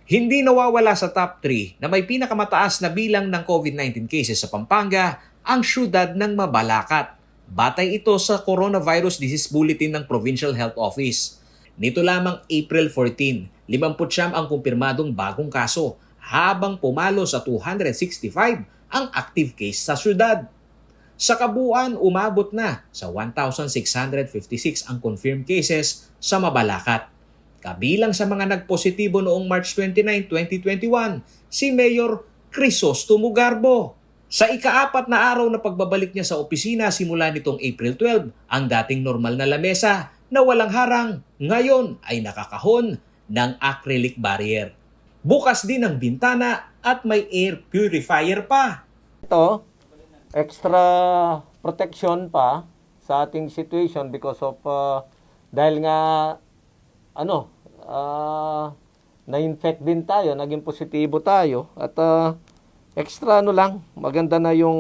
Hindi nawawala sa top 3 na may pinakamataas na bilang ng COVID-19 cases sa Pampanga ang syudad ng Mabalacat. Batay ito sa Coronavirus Disease Bulletin ng Provincial Health Office. Nito lamang April 14, 59 ang kumpirmadong bagong kaso habang pumalo sa 265 ang active case sa syudad. Sa kabuuan, umabot na sa 1,656 ang confirmed cases sa Mabalacat. Kabilang sa mga nagpositibo noong March 29, 2021, si Mayor Crisostomo Garbo. Sa ika-4 na araw na pagbabalik niya sa opisina simula nitong April 12, ang dating normal na lamesa na walang harang ngayon ay nakakahon ng acrylic barrier. Bukas din ang bintana at may air purifier pa. Ito, extra protection pa sa ating situation because of dahil nga na-infect din tayo, naging positibo tayo at extra lang, maganda na yung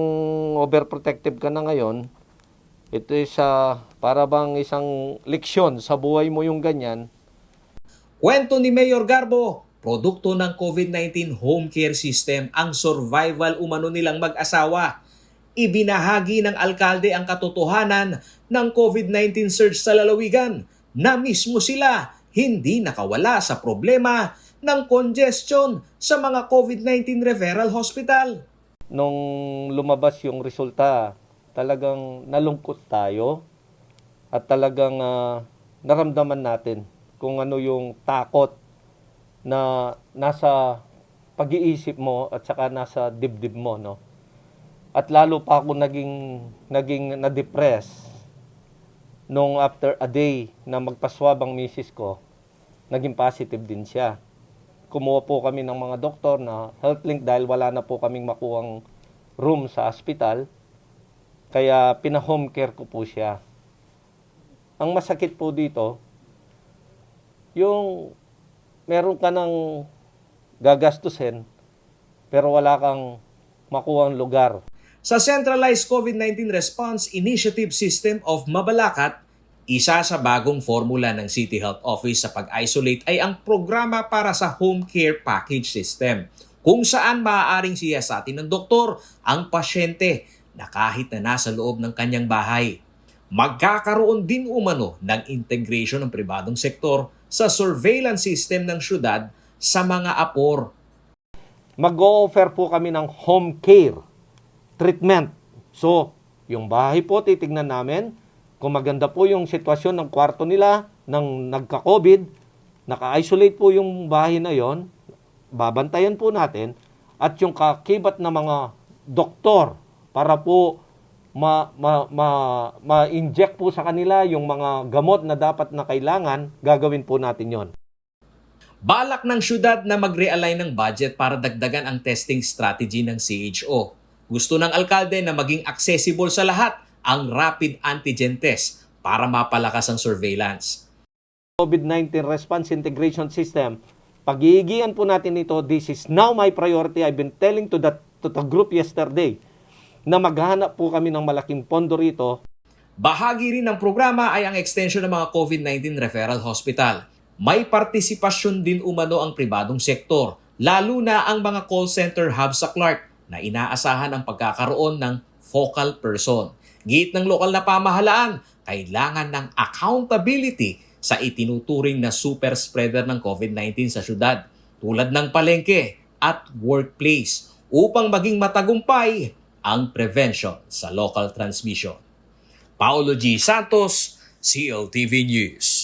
overprotective ka na ngayon. Ito is para bang isang leksyon sa buhay mo yung ganyan. Kwento ni Mayor Garbo, produkto ng COVID-19 home care system ang survival umano nilang mag-asawa. Ibinahagi ng alkalde ang katotohanan ng COVID-19 surge sa lalawigan na mismo sila hindi nakawala sa problema ng congestion sa mga COVID-19 referral hospital. Nung lumabas yung resulta, talagang nalungkot tayo at talagang naramdaman natin kung ano yung takot na nasa pag-iisip mo at saka nasa dibdib mo, no? At lalo pa ako naging na-depress nung after a day na magpaswab ang misis ko, naging positive din siya. Kumuha po kami ng mga doktor na health link dahil wala na po kaming makuhang room sa hospital. Kaya pina-home care ko po siya. Ang masakit po dito, yung meron ka ng gagastusin pero wala kang makuhang lugar. Sa Centralized COVID-19 Response Initiative System of Mabalacat, isa sa bagong formula ng City Health Office sa pag-isolate ay ang programa para sa Home Care Package System, kung saan maaaring siyasatin ng doktor ang pasyente na kahit na nasa loob ng kanyang bahay. Magkakaroon din umano ng integration ng pribadong sektor sa surveillance system ng syudad sa mga apor. Mag-o-offer po kami ng home care treatment. So, yung bahay po titignan namin kung maganda po yung sitwasyon ng kwarto nila nang nagka-COVID, naka-isolate po yung bahay na yon, babantayan po natin at yung kakibat na mga doktor para po ma-inject po sa kanila yung mga gamot na dapat na kailangan, gagawin po natin yon. Balak ng syudad na mag-realign ng budget para dagdagan ang testing strategy ng CHO. Gusto ng alkalde na maging accessible sa lahat ang rapid antigen test para mapalakas ang surveillance. COVID-19 Response Integration System, pag-iigian po natin ito, this is now my priority. I've been telling to the group yesterday na maghanap po kami ng malaking pondo rito. Bahagi rin ng programa ay ang extension ng mga COVID-19 referral hospital. May partisipasyon din umano ang pribadong sektor, lalo na ang mga call center hub sa Clark na inaasahan ang pagkakaroon ng focal person. Giit ng lokal na pamahalaan, kailangan ng accountability sa itinuturing na super spreader ng COVID-19 sa syudad, tulad ng palengke at workplace, upang maging matagumpay ang prevention sa local transmission. Paolo G. Santos, CLTV News.